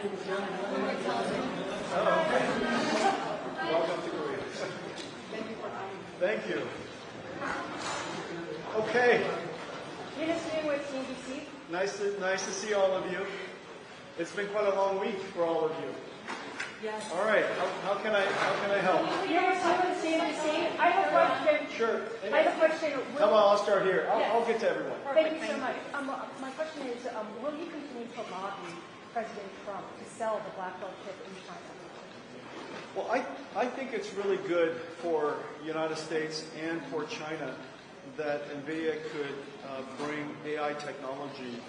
Welcome to Korea. Thank you. Okay. Nice to see all of you. It's been quite a long week for all of you. Yes. All right. How can I help? I have a question. Sure. I have a question. Come on, I'll start here. I'll get to everyone. Thank you so much. My question is, will you continue to lobby President Trump to sell the Blackwell chip in China? Well, I think it's really good for the United States and for China that Nvidia could bring AI technology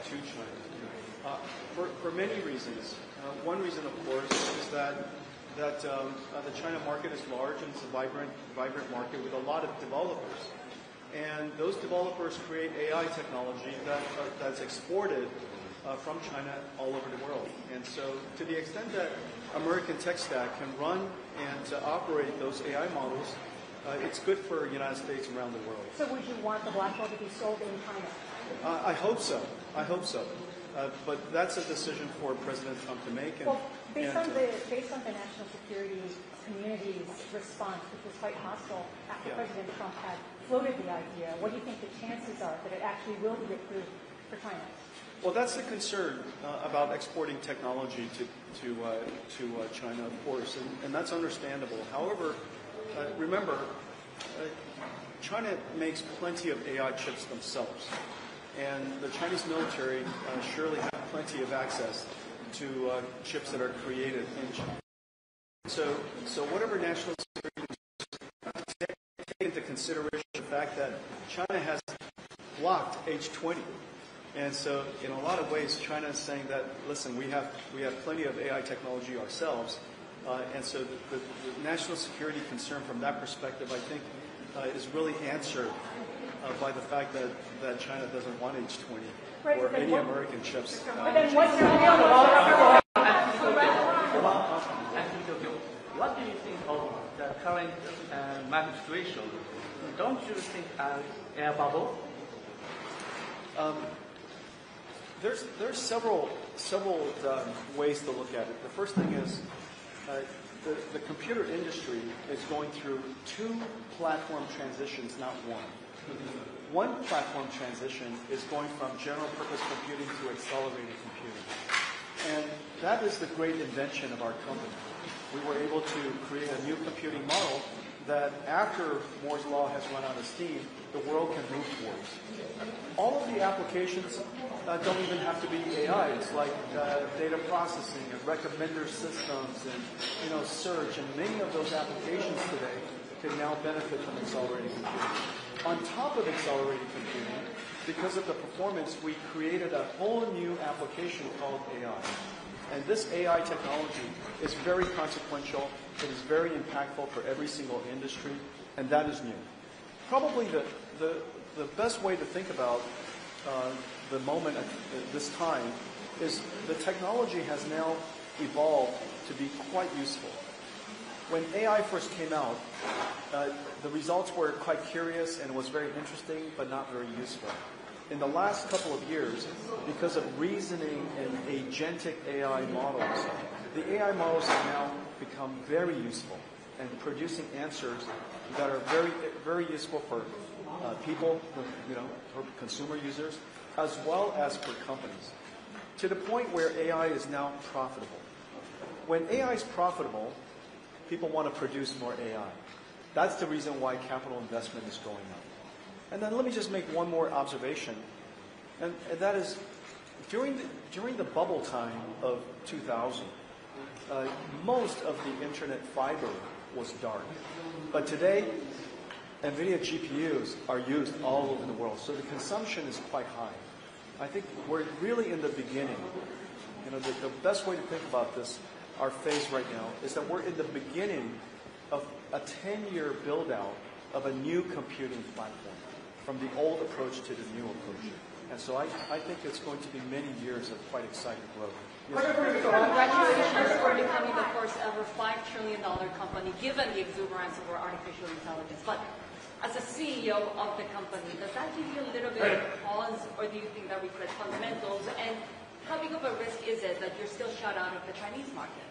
to China for many reasons. One reason, of course, is that the China market is large and it's a vibrant market with a lot of developers. And those developers create AI technology that's exported from China all over the world. And so to the extent that American tech stack can run and operate those AI models, it's good for the United States around the world. So would you want the Blackwell to be sold in China? I hope so. But that's a decision for President Trump to make. And, well, based on the national security community's response, which was quite hostile after President Trump had floated the idea, what do you think the chances are that it actually will be approved for China? Well, that's the concern about exporting technology to China, of course, and that's understandable. However, remember, China makes plenty of AI chips themselves, and the Chinese military surely have plenty of access to chips that are created in China. So whatever national security, take into consideration the fact that China has blocked H20. And so, in a lot of ways, China is saying that, listen, we have plenty of AI technology ourselves, and so the national security concern from that perspective, I think, is really answered by the fact that China doesn't want H20 or any American chips. But then what's your view? What do you think of the current market situation? Don't you think an air bubble? There's several ways to look at it. The first thing is the computer industry is going through two platform transitions, not one. One platform transition is going from general purpose computing to accelerated computing. And that is the great invention of our company. We were able to create a new computing model that after Moore's Law has run out of steam, the world can move towards. All of the applications don't even have to be AI. It's like data processing and recommender systems and search, and many of those applications today can now benefit from accelerated computing. On top of accelerated computing, because of the performance, we created a whole new application called AI. And this AI technology is very consequential. It is very impactful for every single industry, and that is new. Probably the best way to think about the moment at this time is the technology has now evolved to be quite useful. When AI first came out, the results were quite curious and it was very interesting, but not very useful. In the last couple of years, because of reasoning and agentic AI models, the AI models have now become very useful and producing answers that are very, very useful for people, for consumer users, as well as for companies, to the point where AI is now profitable. When AI is profitable, people want to produce more AI. That's the reason why capital investment is going up. And then let me just make one more observation, and that is, during the bubble time of 2000, most of the internet fiber was dark. But today, Nvidia GPUs are used all over the world, so the consumption is quite high. I think we're really in the beginning. The best way to think about this, our phase right now, is that we're in the beginning of a 10-year build-out of a new computing platform, from the old approach to the new approach. And so I think it's going to be many years of quite exciting growth. Yes. Congratulations for becoming the first ever $5 trillion company, given the exuberance of our artificial intelligence. But as a CEO of the company, does that give you a little bit of pause, or do you think that reflects fundamentals? And how big of a risk is it that you're still shut out of the Chinese market?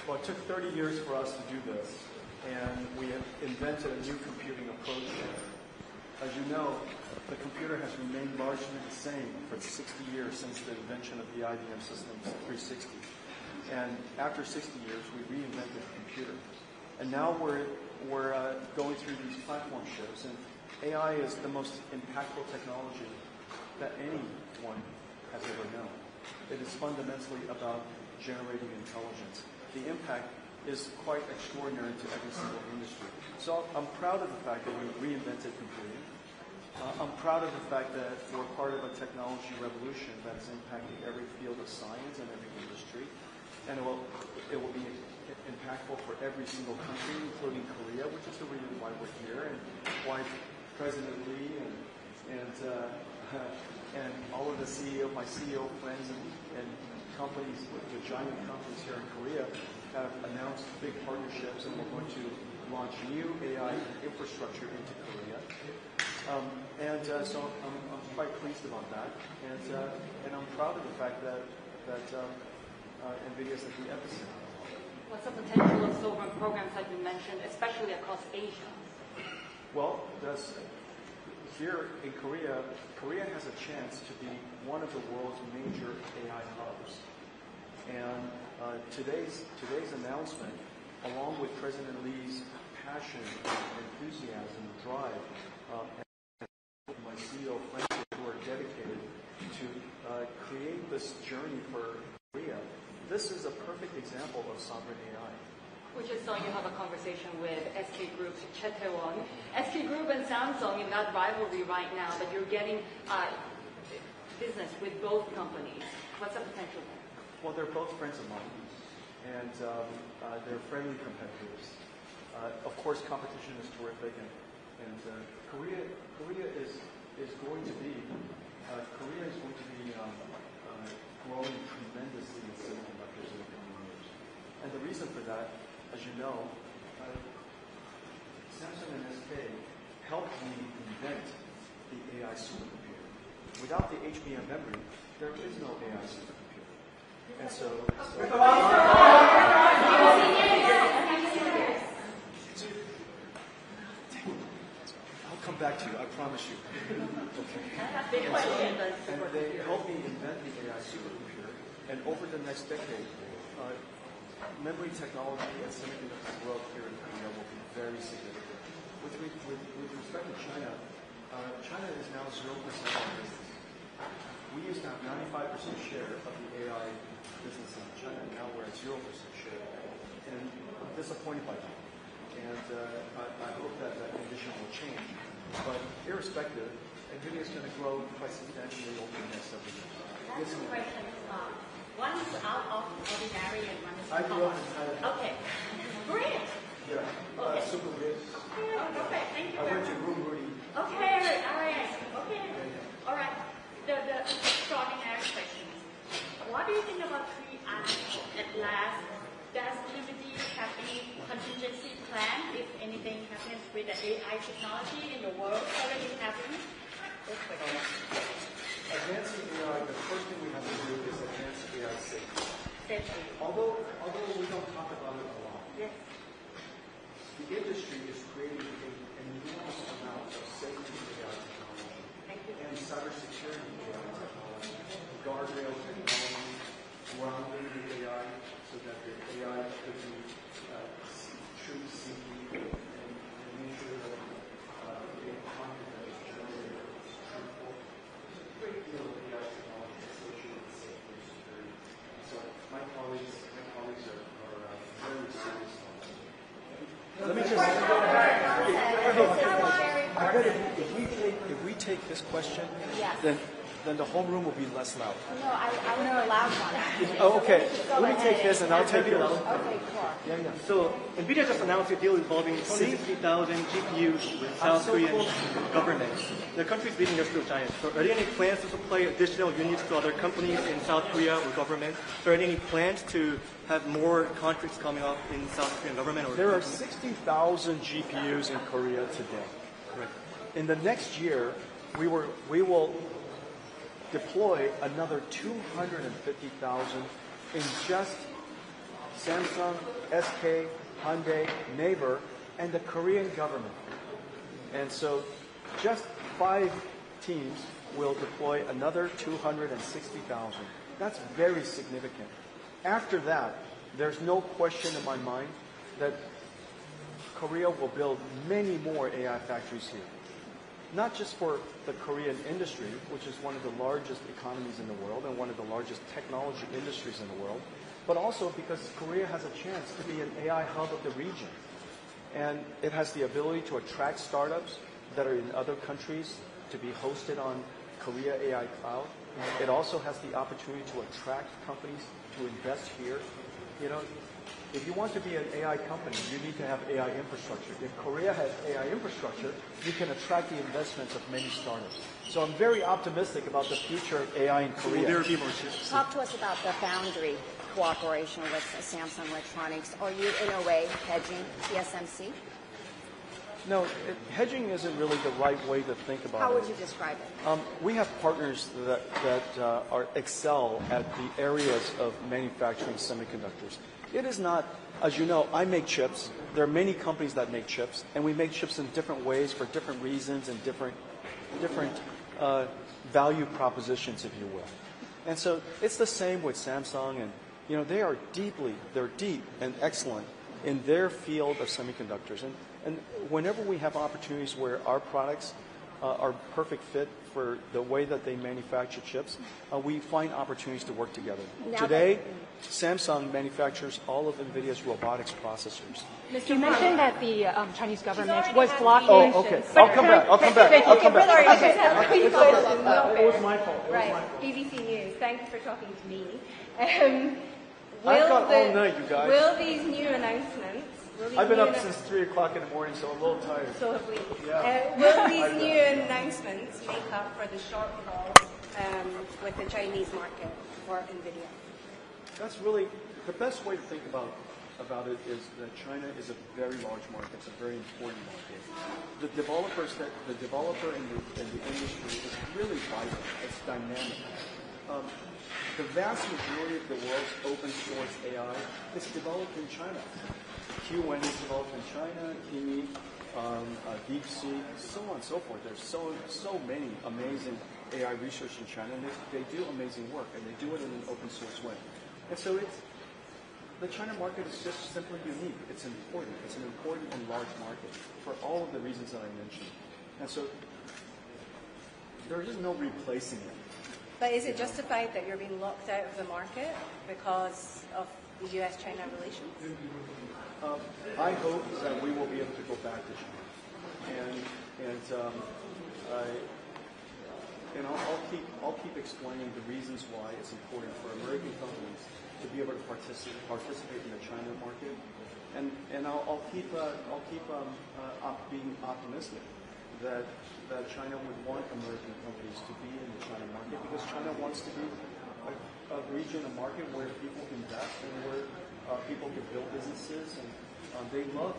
Well, it took 30 years for us to do this, and we have invented a new computing approach. As you know, the computer has remained largely the same for 60 years since the invention of the IBM Systems 360. And after 60 years, we reinvented the computer. And now we're going through these platform shifts, and AI is the most impactful technology that anyone has ever known. It is fundamentally about generating intelligence. The impact is quite extraordinary to every single industry. So I'm proud of the fact that we reinvented computing. I'm proud of the fact that we're part of a technology revolution that is impacting every field of science and every industry. And it will be impactful for every single country, including Korea, which is the reason why we're here, and why President Lee and all of the my CEO friends and companies, the giant companies here in Korea, have announced big partnerships, and we're going to launch new AI infrastructure into Korea. So I'm quite pleased about that, and I'm proud of the fact that Nvidia is at the epicenter. What's the potential of sovereign programs like you mentioned, especially across Asia? Well, here in Korea, Korea has a chance to be one of the world's major AI hubs. And today's announcement, along with President Lee's passion, enthusiasm, drive, and my CEO friends who are dedicated to create this journey for Korea, this is a perfect example of sovereign AI. We just saw you have a conversation with SK Group's Che Tae-won. SK Group and Samsung in that rivalry right now, but you're getting business with both companies. What's the potential there? Well, they're both friends of mine, and they're friendly competitors. Of course, competition is terrific, and Korea is going to be growing tremendously in semiconductors in the coming years. And the reason for that, as you know, Samsung and SK helped me invent the AI supercomputer. Without the HBM memory, there is no AI supercomputer. And so I'll come back to you, I promise you. Okay. And they helped me invent the AI supercomputer, and over the next decade, memory technology and semiconductor growth here in Korea will be very significant. With respect to China, China is now 0% of our business. We used to have 95% share of the AI business in China, and now we're at 0% share. And I'm disappointed by that. And I hope that that condition will change. But irrespective, Nvidia is going to grow quite substantially over the next several years. I have two questions. One is out of ordinary and one is I grew up in Thailand. Okay. Great. Yeah. Okay. Super rich. Okay, perfect. Thank you I very went to much. Rudy. Okay, all right. Okay. All right. The extraordinary question. What do you think about 3 at last? Does Nvidia have any contingency plan if anything happens with the AI technology in the world already happening? Advancing AI, the first thing we have to do is advance AI safety. Safety. Although we don't talk about it a lot, Yes. the industry is creating an enormous amount of safety AI technology Thank you. and cybersecurity AI technology, guardrail technology, grounding the AI so that the AI could be truth seeking and make sure that the content that is generated is truthful. There's a great deal of AI technology associated with safety and security. So my colleagues are very serious on this. Let me just if we take this question, Yes. then the whole room will be less loud. No, I want a loud one. Oh, okay. Let me take this and I'll take yours. Okay, sure. Yeah. So Nvidia just announced a deal involving 260,000 GPUs with South Korean government. The country is leading industrial giants. So are there any plans to supply additional units to other companies in South Korea or government? Are there any plans to have more contracts coming up in South Korean government? Or There are 60,000 GPUs in Korea today. Correct. In the next year, we will deploy another 250,000 in just Samsung, SK, Hyundai, Naver, and the Korean government. And so just 5 teams will deploy another 260,000. That's very significant. After that, there's no question in my mind that Korea will build many more AI factories here. Not just for the Korean industry, which is one of the largest economies in the world and one of the largest technology industries in the world, but also because Korea has a chance to be an AI hub of the region. And it has the ability to attract startups that are in other countries to be hosted on Korea AI Cloud. It also has the opportunity to attract companies to invest here. You know, if you want to be an AI company, you need to have AI infrastructure. If Korea has AI infrastructure, you can attract the investments of many startups. So I'm very optimistic about the future of AI in Korea. Will there be more chips? Talk to us about the foundry cooperation with Samsung Electronics. Are you, in a way, hedging TSMC? No, hedging isn't really the right way to think about it. How would you describe it? We have partners that excel at the areas of manufacturing semiconductors. It is not, as you know, I make chips. There are many companies that make chips, and we make chips in different ways for different reasons and different value propositions, if you will. And so it's the same with Samsung, and you know they're deep and excellent in their field of semiconductors. And whenever we have opportunities where our products are perfect fit for the way that they manufacture chips, we find opportunities to work together. Today, Samsung manufactures all of Nvidia's robotics processors. You mentioned that the Chinese government was blocking. Oh, okay. I'll come back. I'll come back. It was my fault. Right. BBC News. Thanks for talking to me. I've got all night, you guys. Will these new announcements? I've been up since 3 o'clock in the morning, so I'm a little tired. So have we. Yeah. Will these new announcements make up for the shortfall with the Chinese market for Nvidia? That's really the best way to think about it is that China is a very large market. It's a very important market. The developer in the industry is really vibrant. It's dynamic. The vast majority of the world's open source AI is developed in China. QN is developed in China, Kimi, DeepSeek, so on and so forth. There's so many amazing AI research in China, and they do amazing work, and they do it in an open source way. And so the China market is just simply unique. It's important. It's an important and large market for all of the reasons that I mentioned. And so there is no replacing it. But is it justified that you're being locked out of the market because of the U.S. China relations? I hope that we will be able to go back to China, and I'll keep explaining the reasons why it's important for American companies to be able to participate in the China market, and I'll keep being optimistic that China would want American companies to be in the China market because China wants to be a region, a market where people invest and where people can build businesses, and they love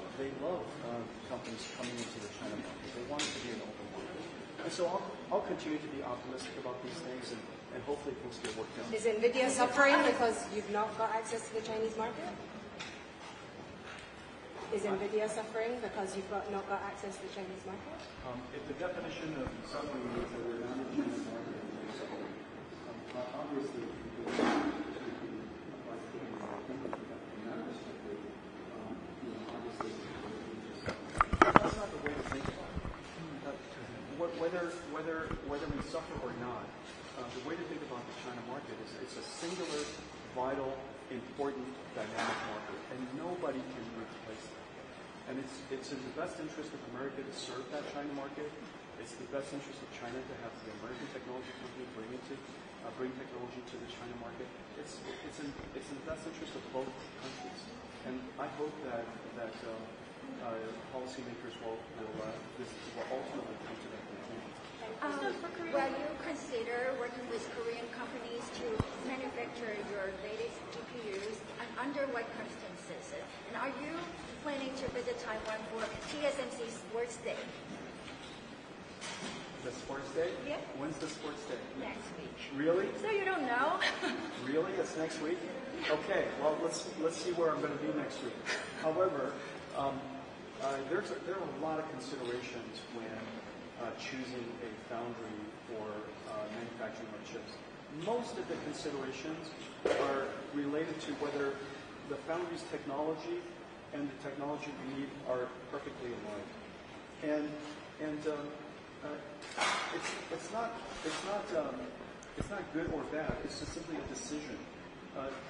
companies coming into the China market. They want it to be an open market. And so I'll continue to be optimistic about these things, and hopefully things get worked out. Is Nvidia suffering because you've not got access to the Chinese market? Is Nvidia suffering because you've not got access to the Chinese market? If the definition of suffering means that we're not in the Chinese market, obviously, that's not the way to think about it. Whether we suffer or not, the way to think about the China market is it's a singular, vital, important, dynamic market, and nobody can replace it. And it's in the best interest of America to serve that China market. It's the best interest of China to have the American technology company bring technology to the China market. It's in the best interest of both countries. And I hope that policymakers will ultimately come to that conclusion. Will you consider working with Korean companies to manufacture your latest GPUs, and under what circumstances? And are you planning to visit Taiwan for TSMC Sports Day? The sports day? Yeah. When's the sports day? Next week. Really? That's next week? Okay, well, let's see where I'm going to be next week. However, there are a lot of considerations when choosing a foundry for manufacturing our chips. Most of the considerations are related to whether the foundry's technology and the technology we need are perfectly aligned. And it's not good or bad. It's just simply a decision.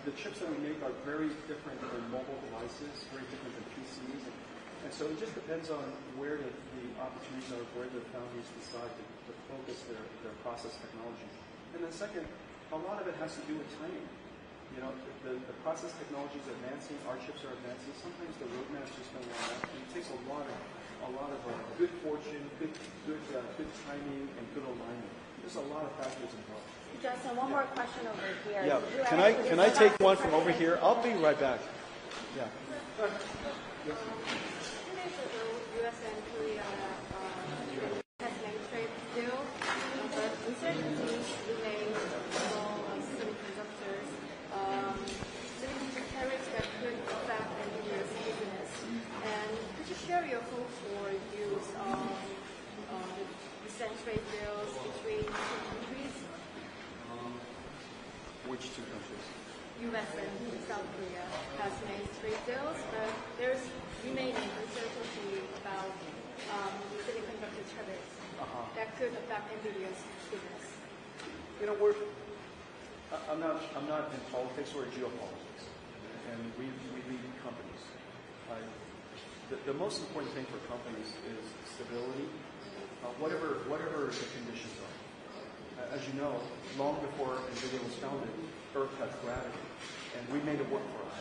The chips that we make are very different than mobile devices, very different than PCs, and so it just depends on where the opportunities are, where the foundries decide to focus their process technology. And then second, a lot of it has to do with timing. You know, the process technology is advancing, our chips are advancing. Sometimes the roadmaps just don't line up, and it takes a lot of good fortune, good timing, and good alignment. There's a lot of factors involved. Justin, one more question over here. Yeah, can I take one from over here? I'll be right back. Yeah. Yes. 2 days ago, U.S. and Korea has made trade deal, but uncertainties remain on semiconductors. Semiconductor tariffs that could affect Nvidia's business. And could you share your hopes or views on recent trade deals between two countries? Which two countries? U.S. and South Korea has made trade deals, but there's remaining uncertainty about semiconductor tariffs that could affect Nvidia's business. You know, I'm not in politics or geopolitics, and we lead companies. The most important thing for companies is stability, whatever the conditions are. As you know, long before Nvidia was founded, Earth had gravity, and we made it work for us.